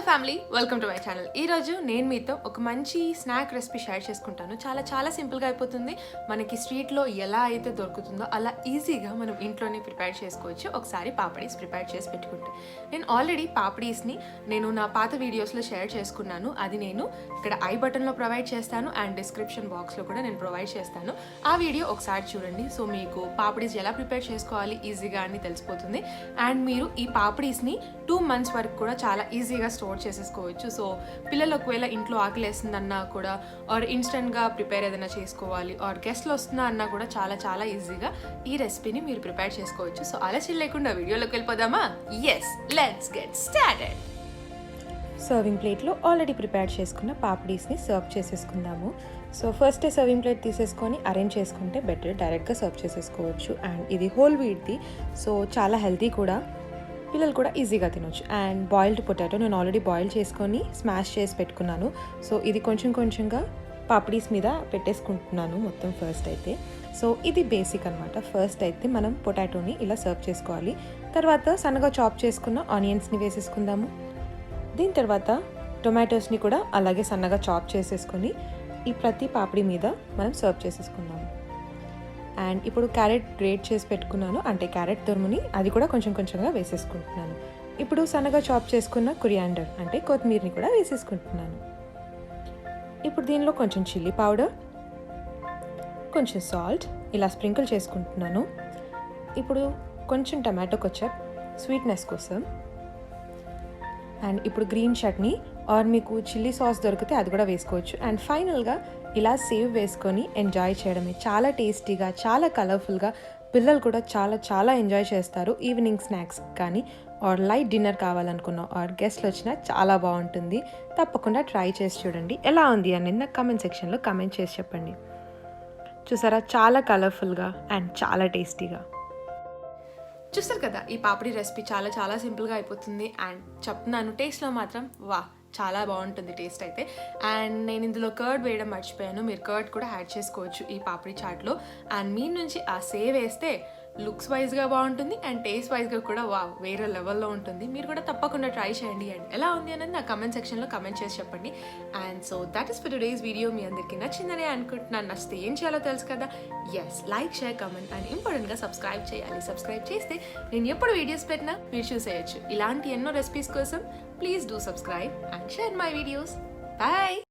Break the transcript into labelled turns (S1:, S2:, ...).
S1: Family, welcome to my channel. ఈరోజు నేను మీతో ఒక మంచి స్నాక్ రెసిపీ షేర్ చేసుకుంటాను. చాలా సింపుల్గా అయిపోతుంది. మనకి స్ట్రీట్లో ఎలా అయితే దొరుకుతుందో అలా ఈజీగా మనం ఇంట్లోనే ప్రిపేర్ చేసుకోవచ్చు. ఒకసారి పాపడీస్ ప్రిపేర్ చేసి పెట్టుకుంటే, నేను ఆల్రెడీ పాపడీస్ని నా పాత వీడియోస్లో షేర్ చేసుకున్నాను. అది నేను ఇక్కడ ఐ బటన్లో ప్రొవైడ్ చేస్తాను అండ్ డిస్క్రిప్షన్ బాక్స్లో కూడా నేను ప్రొవైడ్ చేస్తాను. ఆ వీడియో ఒకసారి చూడండి. సో మీకు పాపడీస్ ఎలా ప్రిపేర్ చేసుకోవాలి ఈజీగా అని తెలిసిపోతుంది. అండ్ మీరు ఈ పాపడీస్ని 2 months వరకు కూడా చాలా ఈజీగా స్టోర్ చేసేసుకోవచ్చు. సో పిల్లలు ఒకవేళ ఇంట్లో ఆకలేస్తుందన్నా కూడా, ఆర్ ఇన్స్టెంట్గా ప్రిపేర్ ఏదైనా చేసుకోవాలి, ఆర్ గెస్ట్లు వస్తున్నా అన్నా కూడా చాలా ఈజీగా ఈ రెసిపీని మీరు ప్రిపేర్ చేసుకోవచ్చు. సో ఆలస్యం లేకుండా వీడియోలోకి వెళ్ళిపోదామా? Yes, let's get started.
S2: Serving ప్లేట్లో ఆల్రెడీ ప్రిపేర్ చేసుకున్న పాపడీస్ని సర్వ్ చేసేసుకుందాము. సో ఫస్ట్ సర్వింగ్ ప్లేట్ తీసేసుకొని అరేంజ్ చేసుకుంటే బెటర్, డైరెక్ట్గా సర్వ్ చేసేసుకోవచ్చు. అండ్ ఇది హోల్ వీట్ది, సో చాలా హెల్తీ కూడా, పిల్లలు కూడా ఈజీగా తినొచ్చు. అండ్ బాయిల్డ్ పొటాటో నేను ఆల్రెడీ బాయిల్ చేసుకొని స్మాష్ చేసి పెట్టుకున్నాను. సో ఇది కొంచెంగా పాపడీస్ మీద పెట్టేసుకుంటున్నాను మొత్తం ఫస్ట్ అయితే. సో ఇది బేసిక్ అనమాట. ఫస్ట్ అయితే మనం పొటాటోని ఇలా సర్వ్ చేసుకోవాలి. తర్వాత సన్నగా చాప్ చేసుకున్న ఆనియన్స్ని వేసేసుకుందాము. దీని తర్వాత టొమాటోస్ని కూడా అలాగే సన్నగా చాప్ చేసేసుకొని ఈ ప్రతి పాపడి మీద మనం సర్వ్ చేసేసుకుందాము. అండ్ ఇప్పుడు క్యారెట్ గ్రేట్ చేసి పెట్టుకున్నాను, అంటే క్యారెట్ తురుముని అది కూడా కొంచెంగా వేసేసుకుంటున్నాను. ఇప్పుడు సన్నగా చాప్ చేసుకున్న కొరియాండర్ అంటే కొత్తిమీరని కూడా వేసేసుకుంటున్నాను. ఇప్పుడు దీనిలో కొంచెం చిల్లీ పౌడర్, కొంచెం సాల్ట్ ఇలా స్ప్రింకిల్ చేసుకుంటున్నాను. ఇప్పుడు కొంచెం టమాటో కెచప్ స్వీట్నెస్ కోసం. అండ్ ఇప్పుడు గ్రీన్ చట్నీ ఆర్ మీకు చిల్లీ సాస్ దొరికితే అది కూడా వేసుకోవచ్చు. అండ్ ఫైనల్గా ఇలా సేవ్ వేసుకొని ఎంజాయ్ చేయడమే. చాలా టేస్టీగా, చాలా కలర్ఫుల్గా, పిల్లలు కూడా చాలా ఎంజాయ్ చేస్తారు. ఈవినింగ్ స్నాక్స్ కానీ ఆర్ లైట్ డిన్నర్ కావాలనుకున్నా ఆర్ గెస్ట్లు వచ్చినా చాలా బాగుంటుంది. తప్పకుండా ట్రై చేసి చూడండి. ఎలా ఉంది అనేది నాకు కామెంట్ సెక్షన్లో కామెంట్ చేసి చెప్పండి. చూసారా, చాలా కలర్ఫుల్గా అండ్ చాలా టేస్టీగా.
S1: చూస్తారు కదా, ఈ పాపడి రెసిపీ చాలా సింపుల్గా అయిపోతుంది. అండ్ చెప్తున్నాను, టేస్ట్లో మాత్రం చాలా బాగుంటుంది టేస్ట్ అయితే. అండ్ నేను ఇందులో కర్డ్ వేయడం మర్చిపోయాను. మీరు కర్డ్ కూడా యాడ్ చేసుకోవచ్చు ఈ పాపడి చాట్లో. అండ్ మీ నుంచి ఆ సేవ్ వేస్తే లుక్స్ వైజ్గా బాగుంటుంది అండ్ టేస్ట్ వైజ్గా కూడా వేరే లెవెల్లో ఉంటుంది. మీరు కూడా తప్పకుండా ట్రై చేయండి. అండ్ ఎలా ఉంది అనేది నా కమెంట్ సెక్షన్లో కమెంట్ చేసి చెప్పండి. And so that is for today's video. మీ అందరికీ నచ్చిందని అనుకుంటున్నాను. నచ్చితే ఏం చేయాలో తెలుసు కదా. Yes, like, share, comment and ఇంపార్టెంట్గా సబ్స్క్రైబ్ చేయాలి. సబ్స్క్రైబ్ చేస్తే నేను ఎప్పుడు వీడియోస్ పెట్టినా మీరు చూసేయచ్చు. ఇలాంటి ఎన్నో రెసిపీస్ కోసం please do subscribe and share my videos. Bye.